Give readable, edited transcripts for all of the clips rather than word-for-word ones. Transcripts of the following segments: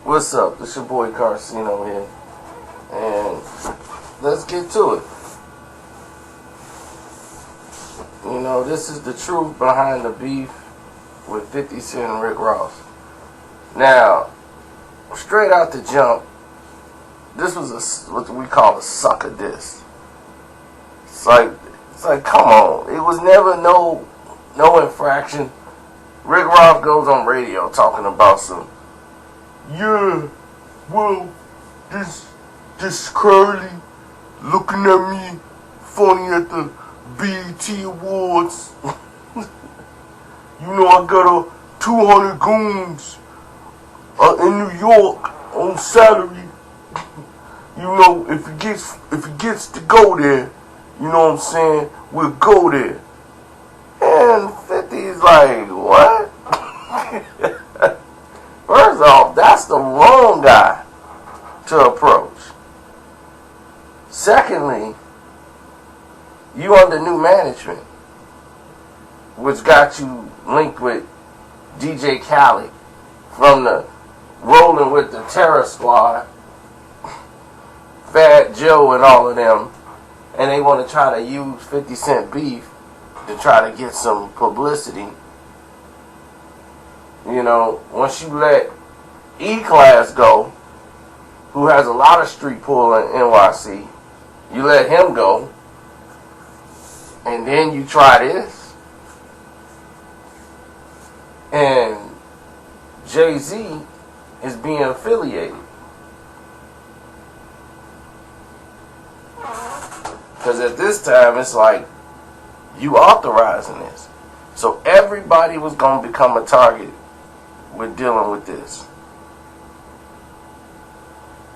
What's up? It's your boy Carcino here, and let's get to it. You know, this is the truth behind the beef with 50 Cent and Rick Ross. Now, straight out the jump, this was what we call a sucker diss. It's like, come on. It was never no infraction. Rick Ross goes on radio talking about some, yeah, well, this Curly looking at me funny at the BET Awards. You know, I got 200 goons in New York on salary. You know, if it gets to go there, you know what I'm saying, we'll go there. And 50's like, what? First off, that's the wrong guy to approach. Secondly, you under new management, which got you linked with DJ Khaled from the Rolling with the Terror Squad, Fat Joe and all of them, and they want to try to use 50 Cent beef to try to get some publicity. You know, once you let E-Class go, who has a lot of street pull in NYC, you let him go, and then you try this, and Jay-Z is being affiliated. Because at this time, it's like, you authorizing this. So everybody was going to become a target with dealing with this.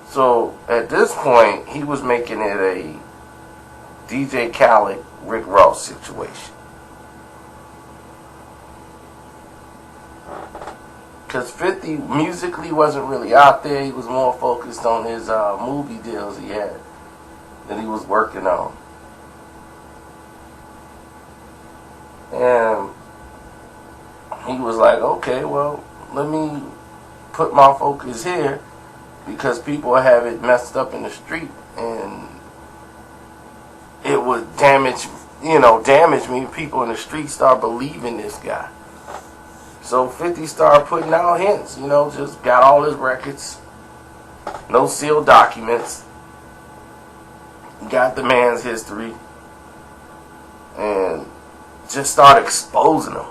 So at this point, he was making it a DJ Khaled, Rick Ross situation. Because 50 musically wasn't really out there. He was more focused on his movie deals he had that he was working on. And he was like, okay, well, let me put my focus here because people have it messed up in the street and it would damage me. People in the street start believing this guy. So 50 started putting out hints, just got all his records, no sealed documents, got the man's history, and just started exposing him.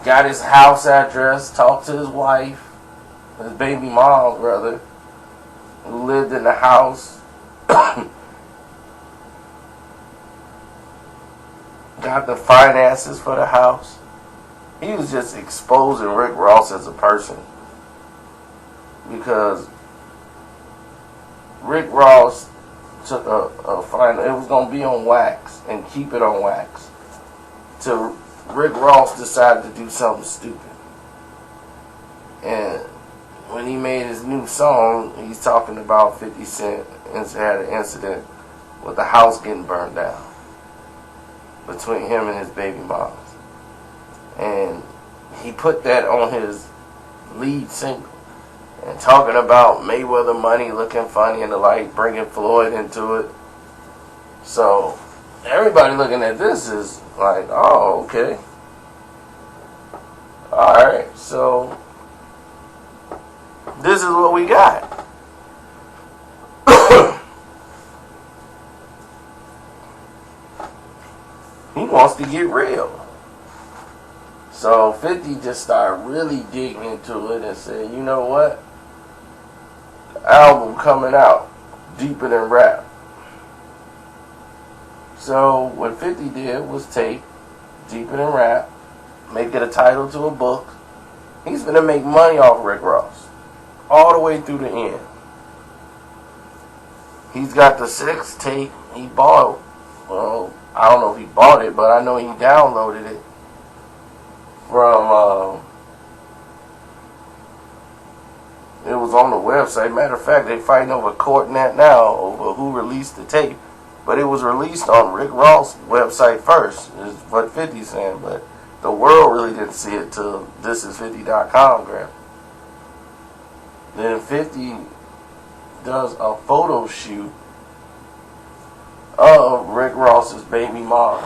Got his house address, talked to his wife, his baby mom, brother, who lived in the house. Got the finances for the house. He was just exposing Rick Ross as a person. Because Rick Ross took a final, it was going to be on wax and keep it on wax. Till Rick Ross decided to do something stupid. And when he made his new song, he's talking about 50 Cent and had an incident with the house getting burned down between him and his baby moms. And he put that on his lead single. And talking about Mayweather money looking funny and the like, bringing Floyd into it. So everybody looking at this is like, oh, okay. Alright, so this is what we got. He wants to get real. So 50 just started really digging into it and said, you know what? Album coming out, Deeper Than Rap. So what 50 did was take Deeper Than Rap, make it a title to a book. He's going to make money off Rick Ross all the way through the end. He's got the 6th tape he bought. Well, I don't know if he bought it, but I know he downloaded it from it was on the website. Matter of fact, they're fighting over court net now over who released the tape. But it was released on Rick Ross' website first, is what 50's saying. But the world really didn't see it till thisis50.com, Graham. Then 50 does a photo shoot of Rick Ross's baby mom.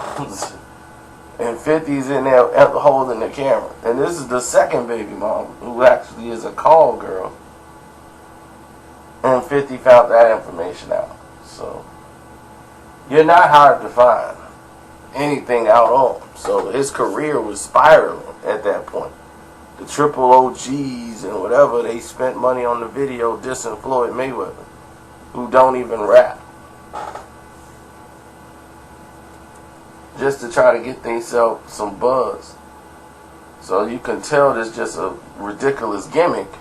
And 50's in there holding the camera. And this is the second baby mom, who actually is a call girl. And 50 found that information out. So, you're not hard to find anything out on. So, his career was spiraling at that point. The triple OGs and whatever, they spent money on the video dissing Floyd Mayweather, who don't even rap. Just to try to get themselves some buzz. So you can tell this just a ridiculous gimmick.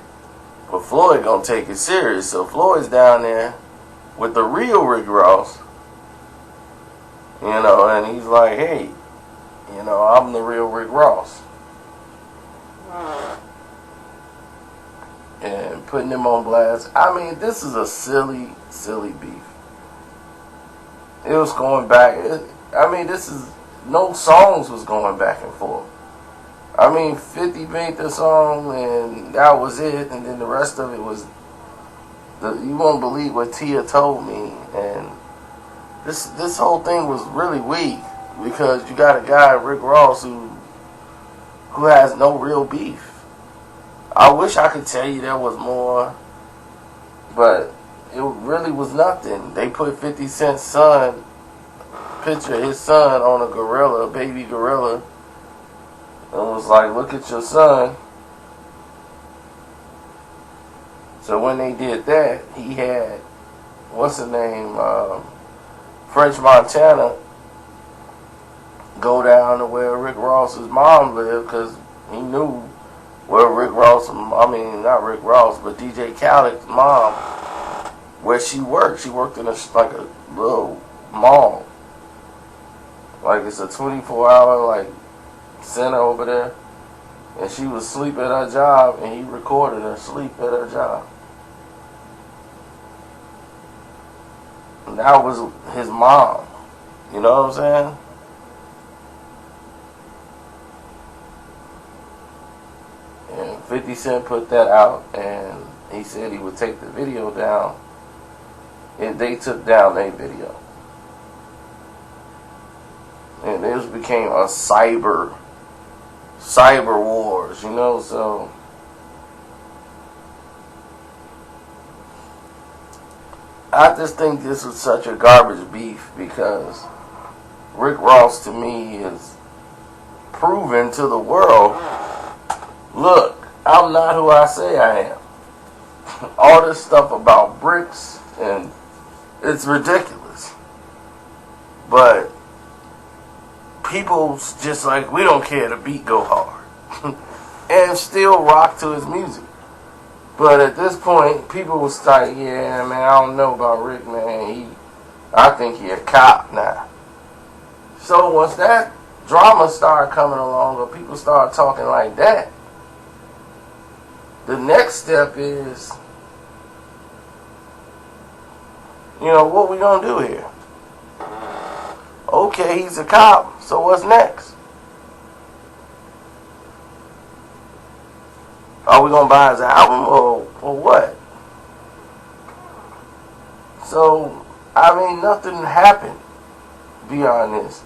But Floyd gonna take it serious. So Floyd's down there with the real Rick Ross. You know, and he's like, hey, you know, I'm the real Rick Ross. And putting him on blast. I mean, this is a silly, silly beef. It was going back. This is, no songs was going back and forth. 50 made the song and that was it, and then the rest of it was, you won't believe what Tia told me, and this whole thing was really weak, because you got a guy, Rick Ross, who has no real beef. I wish I could tell you there was more, but it really was nothing. They put 50 Cent's son, picture of his son on a gorilla, a baby gorilla, and was like, look at your son. So when they did that, he had, what's the name, French Montana, go down to where Rick Ross's mom lived, because he knew where Rick Ross, not Rick Ross, but DJ Khaled's mom, where she worked. She worked in a little mall. Like, it's a 24-hour, center over there. And she was asleep at her job, and he recorded her sleep at her job. And that was his mom. You know what I'm saying? And 50 Cent put that out, and he said he would take the video down. And they took down their video. And this became a cyber wars, you know, so I just think this was such a garbage beef, because Rick Ross, to me, is proven to the world, look, I'm not who I say I am. All this stuff about bricks, and it's ridiculous. But people just like, we don't care, the beat go hard. And still rock to his music. But at this point, people will start, yeah, man, I don't know about Rick, man. I think he a cop now. So once that drama started coming along, or people start talking like that, the next step is, what we gonna do here? Okay, he's a cop, so what's next? Are we gonna buy his album or what? So, nothing happened beyond this.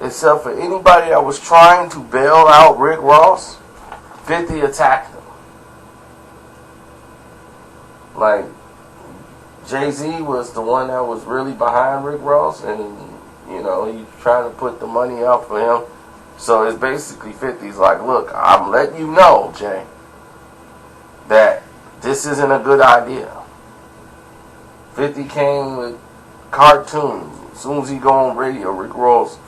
Except for anybody that was trying to bail out Rick Ross, 50 attacked him. Like, Jay-Z was the one that was really behind Rick Ross, and he's trying to put the money up for him. So it's basically 50's like, look, I'm letting you know, Jay, that this isn't a good idea. 50 came with cartoons. As soon as he go on radio, Rick Ross,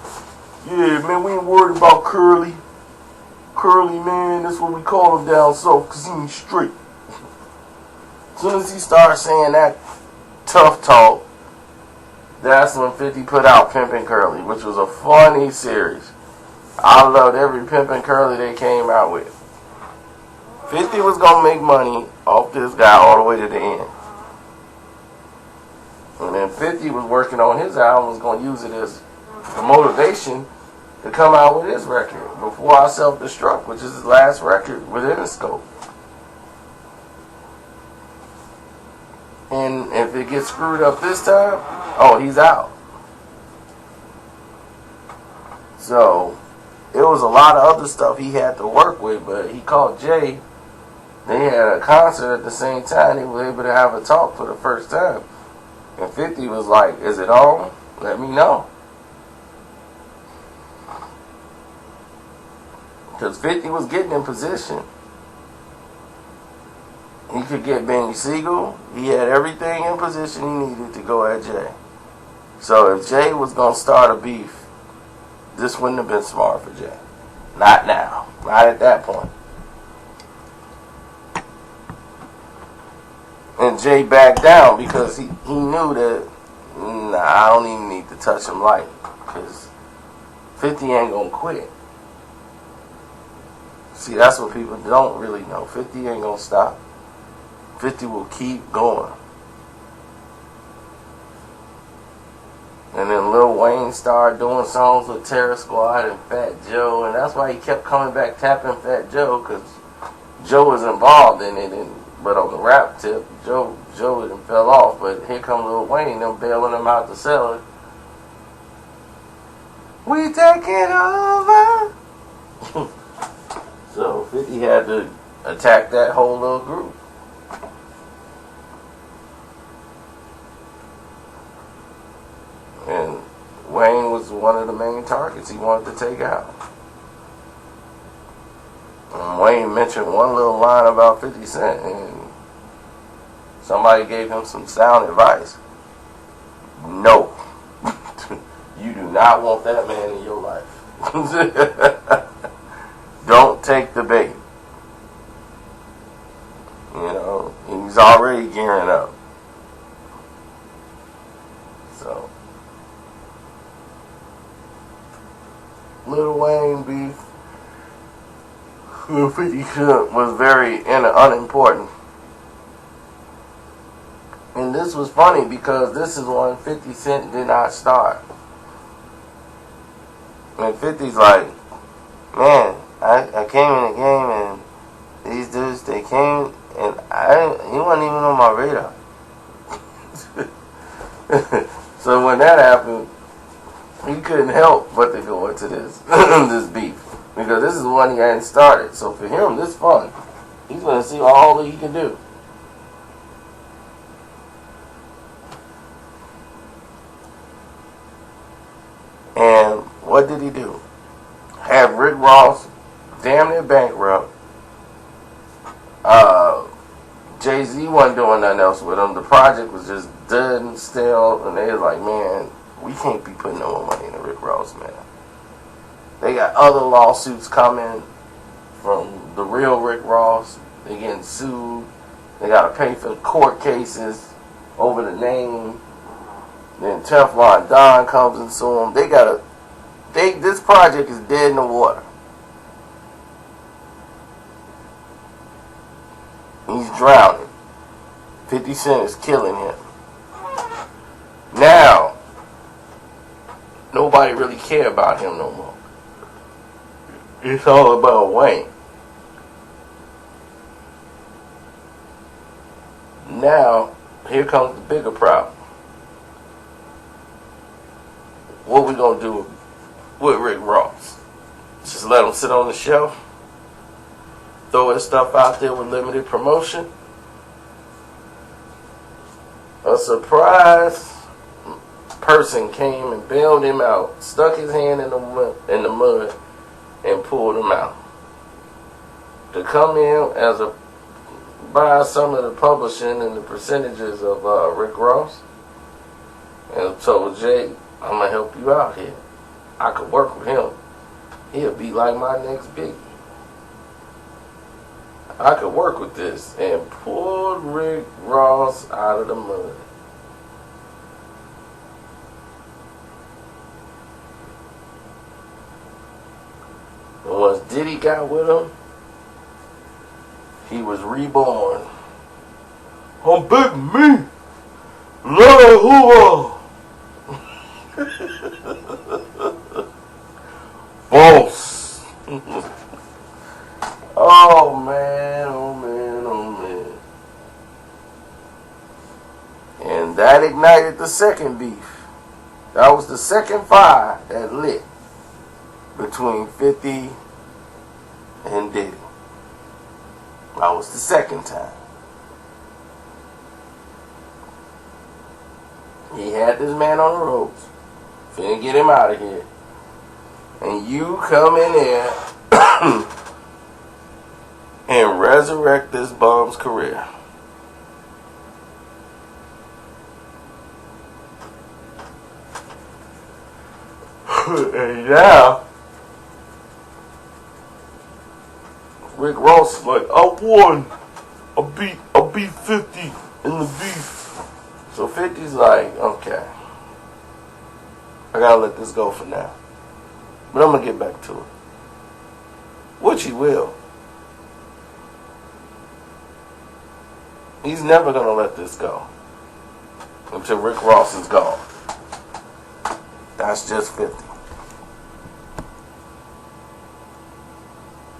yeah, man, we ain't worried about Curly. Curly, man, that's what we call him down south, because he ain't straight. As soon as he started saying that tough talk, that's when 50 put out Pimpin' Curly, which was a funny series. I loved every Pimpin' Curly they came out with. 50 was going to make money off this guy all the way to the end. And then 50 was working on his album, was going to use it as the motivation to come out with his record, Before I Self-Destruct, which is his last record within Interscope. And if it gets screwed up this time, oh, he's out. So it was a lot of other stuff he had to work with, but he called Jay. They had a concert at the same time. They were able to have a talk for the first time. And 50 was like, is it on? Let me know. Because 50 was getting in position. He could get Benny Siegel. He had everything in position he needed to go at Jay. So if Jay was going to start a beef, this wouldn't have been smart for Jay. Not now. Not at that point. And Jay backed down because he knew that, nah, I don't even need to touch him light. Because 50 ain't going to quit. See, that's what people don't really know. 50 ain't going to stop. 50 will keep going. And then Lil Wayne started doing songs with Terror Squad and Fat Joe. And that's why he kept coming back tapping Fat Joe. Because Joe was involved in it. But on the rap tip, Joe done fell off. But here come Lil Wayne, them bailing him out to sell it. We taking over. So 50 had to attack that whole little group. And Wayne was one of the main targets he wanted to take out. And Wayne mentioned one little line about 50 Cent, and somebody gave him some sound advice. No. You do not want that man in your life. Don't take the bait. You know, he's already gearing up. So, Lil Wayne beef with 50 Cent was very unimportant. And this was funny because this is when 50 Cent did not start. And 50's like, man, I came in the game and these dudes, they came and he wasn't even on my radar. So when that happened, he couldn't help but to go into this this beef. Because this is one he hadn't started. So for him, this is fun. He's going to see all that he can do. And what did he do? Have Rick Ross damn near bankrupt. Jay-Z wasn't doing nothing else with him. The project was just dead and stale. And they was like, man, we can't be putting no more money into Rick Ross, man. They got other lawsuits coming from the real Rick Ross. They getting sued. They got to pay for the court cases over the name. Then Teflon Don comes and sue them. This project is dead in the water. He's drowning. 50 Cent is killing him. Now, nobody really care about him no more. It's all about Wayne. Now, here comes the bigger problem. What we gonna do with Rick Ross? Just let him sit on the shelf? Throw his stuff out there with limited promotion? A surprise person came and bailed him out, stuck his hand in the mud, and pulled him out. To come in as buy some of the publishing and the percentages of Rick Ross, and told Jay, I'm gonna help you out here. I could work with him. He'll be like my next Biggie. I could work with this, and pulled Rick Ross out of the mud. And once Diddy got with him, he was reborn. I'm Big Me. Love who False. Oh man, oh man, oh man. That ignited the second beef. That was the second fire that lit between 50 and Diddy. That was the second time. He had this man on the ropes. Finna get him out of here. And you come in there and resurrect this bum's career. And now, Rick Ross is like, I won. I beat 50 in the beef. So 50's like, okay, I gotta let this go for now. But I'm gonna get back to it. Which he will. He's never gonna let this go until Rick Ross is gone. That's just 50.